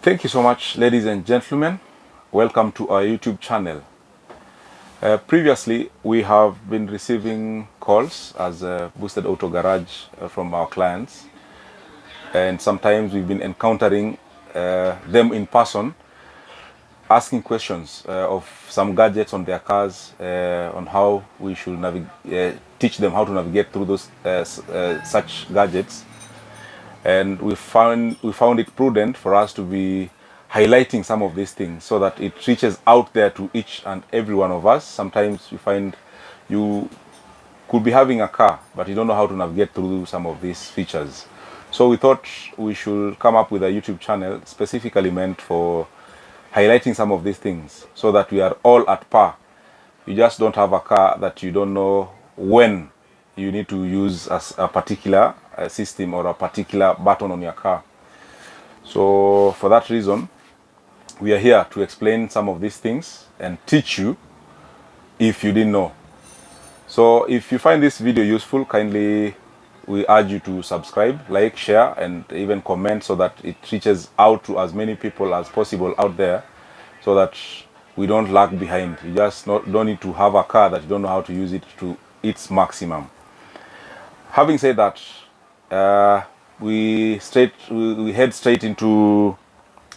Thank you so much, ladies and gentlemen. Welcome to our YouTube channel. Previously, we have been receiving calls as a Boosted Auto Garage from our clients, and sometimes we've been encountering them in person, asking questions of some gadgets on their cars, on how we should teach them how to navigate through those such gadgets. And we found it prudent for us to be highlighting some of these things so that it reaches out there to each and every one of us. Sometimes you find you could be having a car, but you don't know how to navigate through some of these features. So we thought we should come up with a YouTube channel specifically meant for highlighting some of these things so that we are all at par. You just don't have a car that you don't know when you need to use as a particular system or a particular button on your car. So for that reason, we are here to explain some of these things and teach you if you didn't know. So if you find this video useful, kindly we urge you to subscribe, like, share, and even comment so that it reaches out to as many people as possible out there so that we don't lag behind. You just don't need to have a car that you don't know how to use it to its maximum. Having said that, we head straight into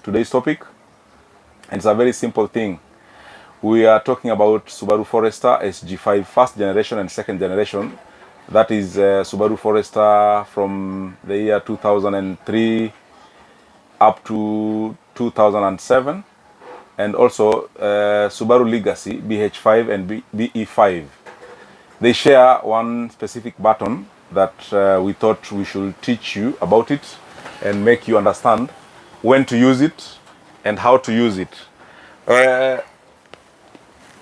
today's topic, and it's a very simple thing. We are talking about Subaru Forester SG5 first generation and second generation. That is Subaru Forester from the year 2003 up to 2007, and also Subaru Legacy BH5 and BE5. They share one specific button that we thought we should teach you about it and make you understand when to use it and how to use it.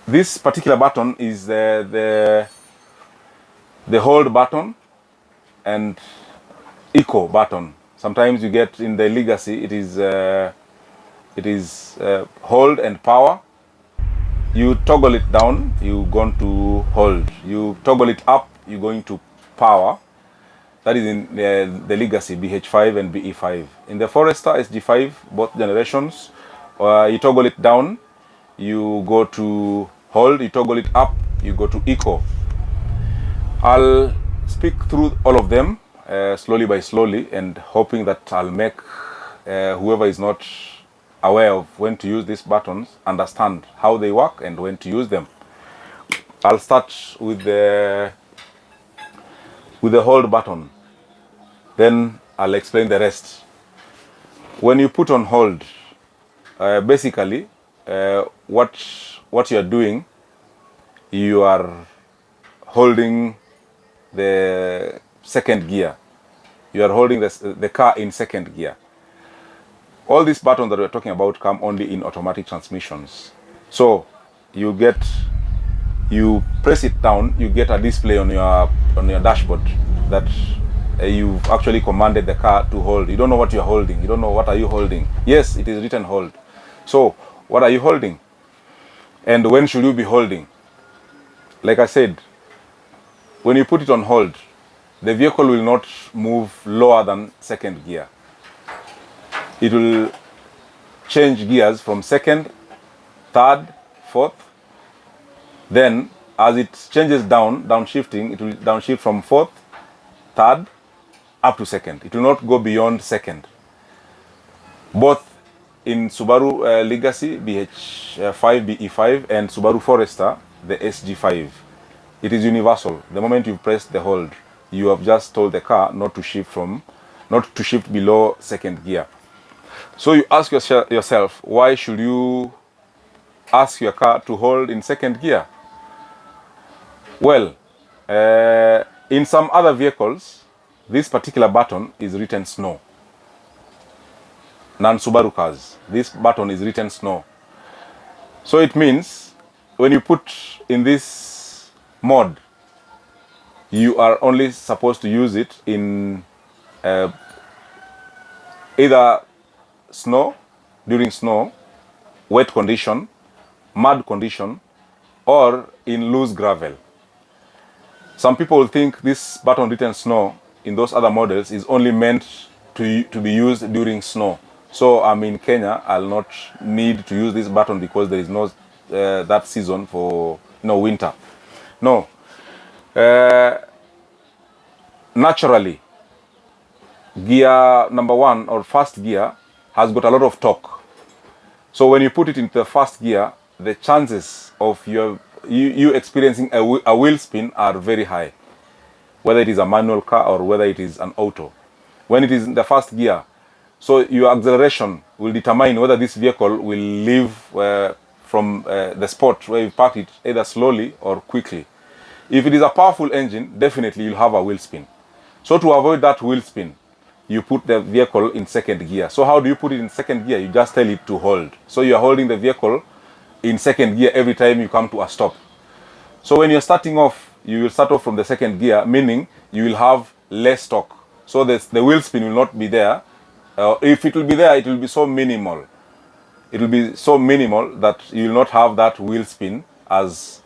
This particular button is the hold button and eco button. Sometimes you get in the Legacy it is hold and power. You toggle it down, you go to hold. You toggle it up, you're going to power. That is in the Legacy BH5 and BE5. In the Forester SG5, both generations, you toggle it down, you go to hold. You toggle it up, you go to eco. I'll speak through all of them slowly by slowly, and hoping that I'll make whoever is not aware of when to use these buttons understand how they work and when to use them. I'll start with the hold button, then I'll explain the rest. When you put on hold, basically what you're doing, you are holding the second gear. You are holding the car in second gear. All these buttons that we're talking about come only in automatic transmissions. So you press it down, you get a display on your dashboard that you've actually commanded the car to hold. You don't know what you're holding. You don't know what are you holding. Yes, it is written hold. So what are you holding? And when should you be holding? Like I said, when you put it on hold, the vehicle will not move lower than second gear. It will change gears from second, third, fourth. Then as it changes downshifting, it will downshift from fourth, third, up to second. It will not go beyond second. Both in Subaru Legacy BH5, BE5 and Subaru Forester, the SG5. It is universal. The moment you press the hold, you have just told the car not to shift below second gear. So you ask yourself, why should you ask your car to hold in second gear? Well, in some other vehicles, this particular button is written snow. Non-Subaru cars, this button is written snow. So it means when you put in this mode, you are only supposed to use it in either snow, during snow, wet condition, mud condition, or in loose gravel. Some people will think this button written snow in those other models is only meant to be used during snow. So I'm in Kenya, I'll not need to use this button because there is no that season for winter. No. Naturally, gear number 1 or first gear has got a lot of torque. So when you put it into the first gear, the chances of you experiencing a wheel spin are very high, whether it is a manual car or whether it is an auto. When it is in the first gear, so your acceleration will determine whether this vehicle will leave from the spot where you parked it either slowly or quickly. If it is a powerful engine, definitely you'll have a wheel spin. So to avoid that wheel spin, you put the vehicle in second gear. So how do you put it in second gear? You just tell it to hold. So you are holding the vehicle in second gear every time you come to a stop. So when you're starting off, you will start off from the second gear, meaning you will have less torque. So the wheel spin will not be there. If it will be there, it will be so minimal. It will be so minimal that you will not have that wheel spin as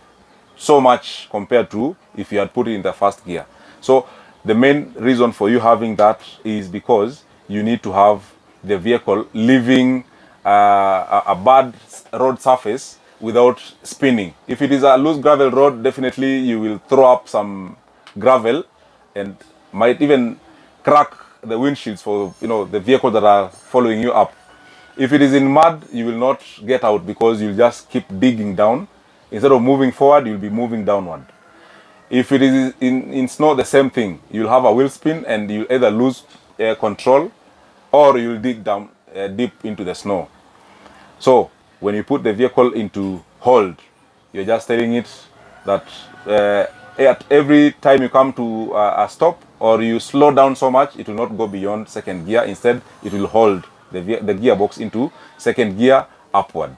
so much compared to if you had put it in the first gear. So the main reason for you having that is because you need to have the vehicle leaving a bad road surface without spinning. If it is a loose gravel road, definitely you will throw up some gravel and might even crack the windshields for the vehicles that are following you up. If it is in mud, you will not get out because you'll just keep digging down. Instead of moving forward, you'll be moving downward. If it is in snow, the same thing. You'll have a wheel spin and you'll either lose control or you'll dig down deep into the snow. So when you put the vehicle into hold, you're just telling it that at every time you come to a stop or you slow down so much, it will not go beyond second gear. Instead, it will hold the gearbox into second gear upward.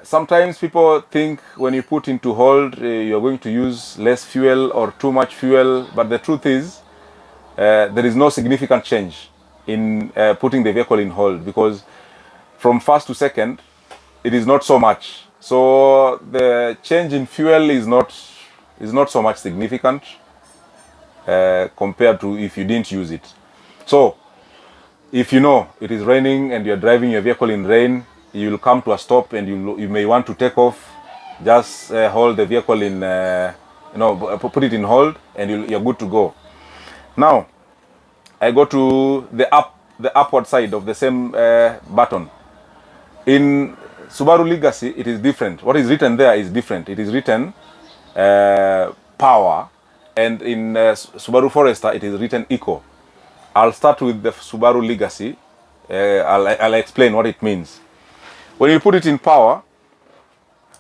Sometimes people think when you put into hold, you're going to use less fuel or too much fuel, but the truth is there is no significant change in putting the vehicle in hold, because from first to second, it is not so much. So the change in fuel is not so much significant compared to if you didn't use it. So if you know it is raining and you're driving your vehicle in rain, you will come to a stop and you may want to take off. Just hold the vehicle in, put it in hold, and you're good to go. Now, I go to the upward side of the same button. In Subaru Legacy, it is different. What is written there is different. It is written power, and in Subaru Forester, it is written eco. I'll start with the Subaru Legacy. I'll explain what it means. When you put it in power,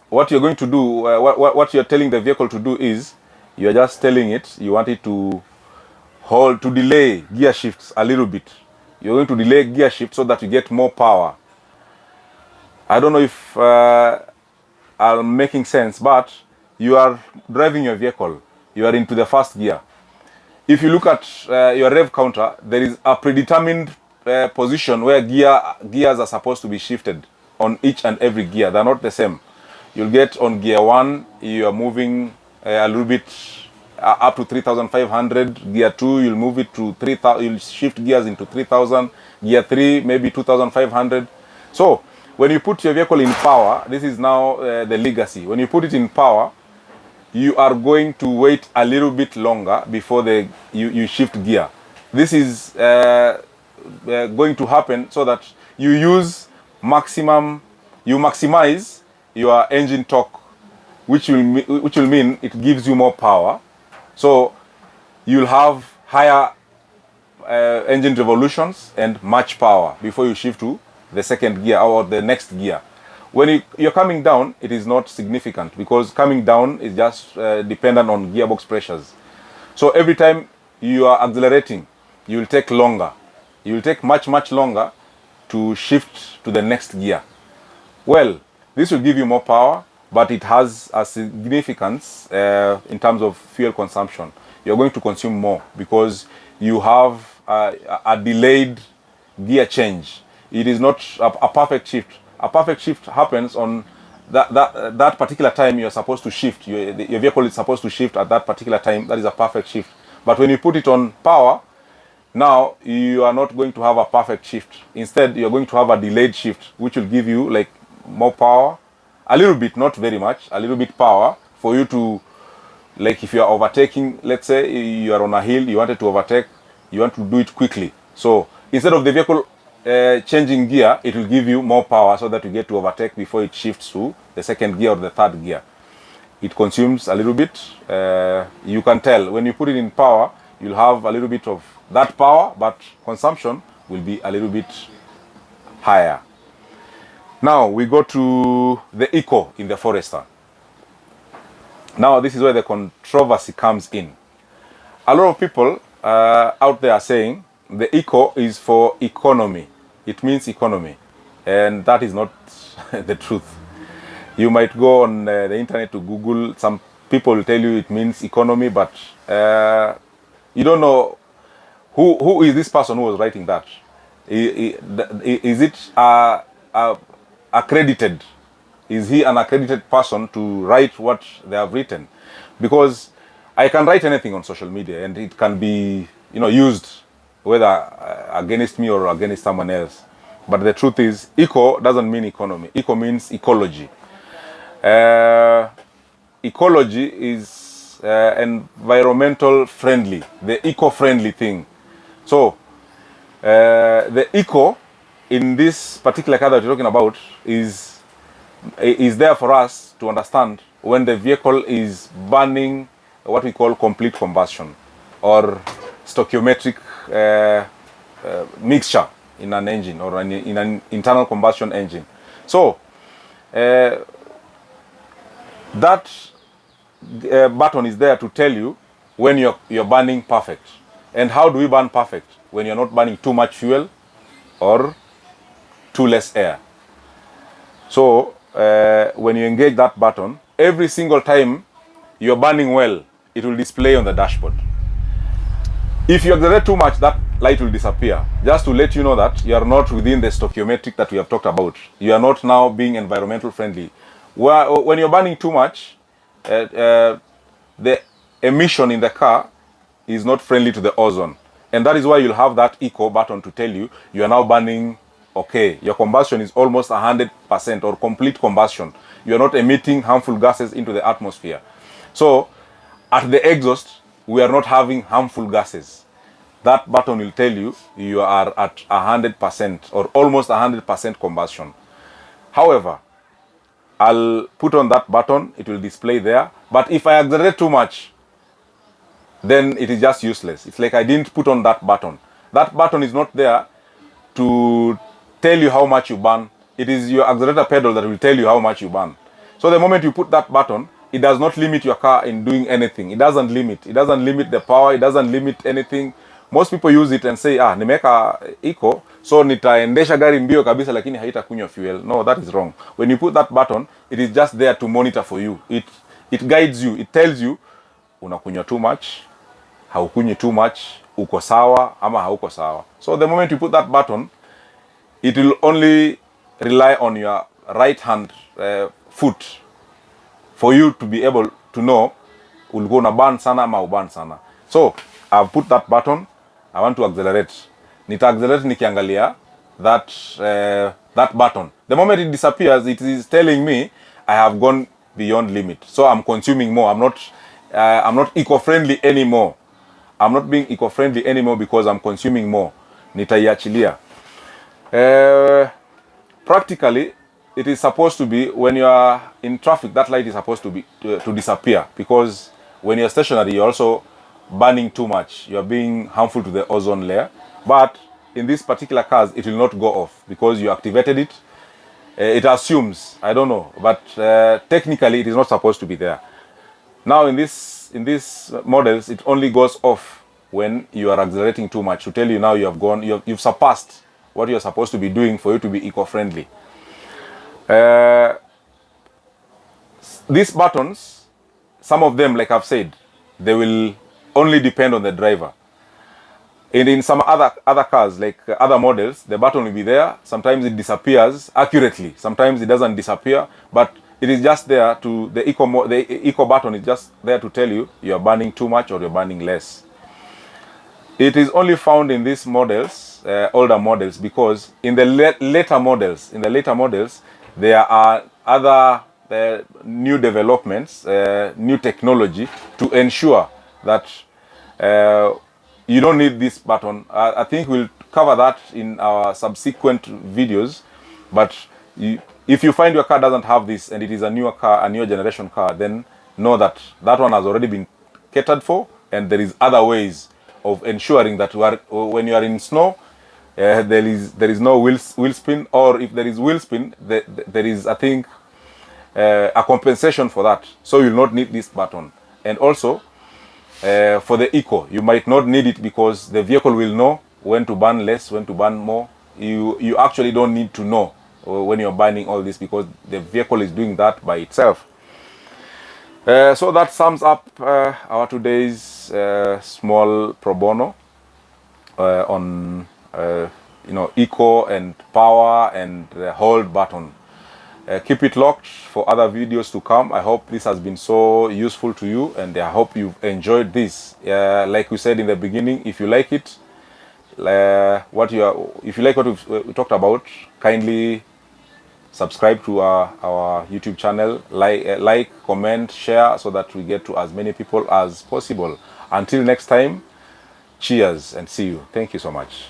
what you're going to do, what you're telling the vehicle to do is, you're just telling it you want it to hold, to delay gear shifts a little bit. You're going to delay gear shift so that you get more power. I don't know if I'm making sense, but you are driving your vehicle. You are into the first gear. If you look at your rev counter, there is a predetermined position where gears are supposed to be shifted on each and every gear. They're not the same. You'll get on gear 1, you are moving a little bit up to 3,500. Gear 2, you'll move it to 3,000. You'll shift gears into 3,000. Gear 3, maybe 2,500. So when you put your vehicle in power, this is now the Legacy. When you put it in power, you are going to wait a little bit longer before you shift gear. This is going to happen so that you maximize your engine torque, which will mean it gives you more power. So you'll have higher engine revolutions and much power before you shift to the second gear or the next gear. When you're coming down, it is not significant, because coming down is just dependent on gearbox pressures. So every time you are accelerating, you will take longer. You will take much longer to shift to the next gear. Well, this will give you more power, but it has a significance in terms of fuel consumption. You're going to consume more because you have a delayed gear change. It is not a perfect shift. A perfect shift happens on that particular time you're supposed to shift. Your vehicle is supposed to shift at that particular time. That is a perfect shift. But when you put it on power, now you are not going to have a perfect shift. Instead, you're going to have a delayed shift, which will give you like more power, a little bit, not very much, a little bit power for you to, like if you are overtaking, let's say you are on a hill, you wanted to overtake, you want to do it quickly. So instead of the vehicle changing gear, it will give you more power so that you get to overtake before it shifts to the second gear or the third gear. It consumes a little bit. You can tell when you put it in power, you'll have a little bit of that power, but consumption will be a little bit higher. Now we go to the eco in the Forester. Now this is where the controversy comes in. A lot of people out there are saying the eco is for economy. It means economy, and that is not the truth. You might go on the internet to Google. Some people will tell you it means economy, but you don't know who is this person who was writing that. Is it accredited? Is he an accredited person to write what they have written? Because I can write anything on social media and it can be, used whether against me or against someone else. But the truth is, eco doesn't mean economy. Eco means ecology. Ecology is environmental friendly, the eco-friendly thing. So the eco in this particular car that we're talking about is there for us to understand when the vehicle is burning what we call complete combustion or stoichiometric mixture in an engine or in an internal combustion engine. So that button is there to tell you when you're burning perfect. And how do we burn perfect? When you're not burning too much fuel or too less air. So when you engage that button, every single time you're burning well, it will display on the dashboard. If you accelerate too much, that light will disappear. Just to let you know that you are not within the stoichiometric that we have talked about. You are not now being environmental friendly. When you're burning too much, the emission in the car is not friendly to the ozone. And that is why you'll have that eco button to tell you you are now burning okay. Your combustion is almost 100% or complete combustion. You are not emitting harmful gases into the atmosphere. So at the exhaust, we are not having harmful gases. That button will tell you you are at 100% or almost 100% combustion. However, I'll put on that button, it will display there. But if I accelerate too much, then it is just useless. It's like I didn't put on that button. That button is not there to tell you how much you burn. It is your accelerator pedal that will tell you how much you burn. So the moment you put that button, it does not limit your car in doing anything. It doesn't limit. It doesn't limit the power. It doesn't limit anything. Most people use it and say, nimeka eco, so nitaendesha gari mbio kabisa lakini haitakunywa fuel. No, that is wrong. When you put that button, it is just there to monitor for you. It guides you. It tells you, unakunywa too much, haukunywi too much, uko sawa ama hauko sawa. So the moment you put that button, it will only rely on your right hand foot for you to be able to know ulikuwa una burn sana ama uburn sana. So I've put that button. I want to accelerate. Nita accelerate nikiangalia that button. The moment it disappears, it is telling me I have gone beyond limit. So I'm consuming more. I'm not eco-friendly anymore. I'm not being eco-friendly anymore because I'm consuming more. Nitaiachilia. Practically, it is supposed to be when you are in traffic, that light is supposed to be to disappear, because when you're stationary, you're also burning too much. You're being harmful to the ozone layer. But in these particular cars, it will not go off because you activated it. It assumes, I don't know, but technically it is not supposed to be there. Now in these models, it only goes off when you are accelerating too much to tell you now you've surpassed what you're supposed to be doing for you to be eco-friendly. These buttons, some of them, like I've said, they will only depend on the driver. And in some other cars, like other models, the button will be there. Sometimes it disappears accurately. Sometimes it doesn't disappear, but it is just there to the eco button is just there to tell you you are burning too much or you're burning less. It is only found in these models, older models, because in the later models, there are other new developments, new technology to ensure that you don't need this button. I think we'll cover that in our subsequent videos. But if you find your car doesn't have this and it is a newer car, a newer generation car, then know that that one has already been catered for, and there is other ways of ensuring that when you are in snow, there is no wheel spin, or if there is wheel spin, there is, I think, a compensation for that. So you'll not need this button. And also for the eco, you might not need it because the vehicle will know when to burn less, when to burn more. You actually don't need to know when you're burning all this, because the vehicle is doing that by itself. So that sums up our today's small pro bono on eco and power and the hold button. Keep it locked for other videos to come. I hope this has been so useful to you, and I hope you've enjoyed this. Like we said in the beginning, if you like it, if you like what we talked about, kindly subscribe to our YouTube channel, like, comment, share, so that we get to as many people as possible. Until next time, cheers and see you. Thank you so much.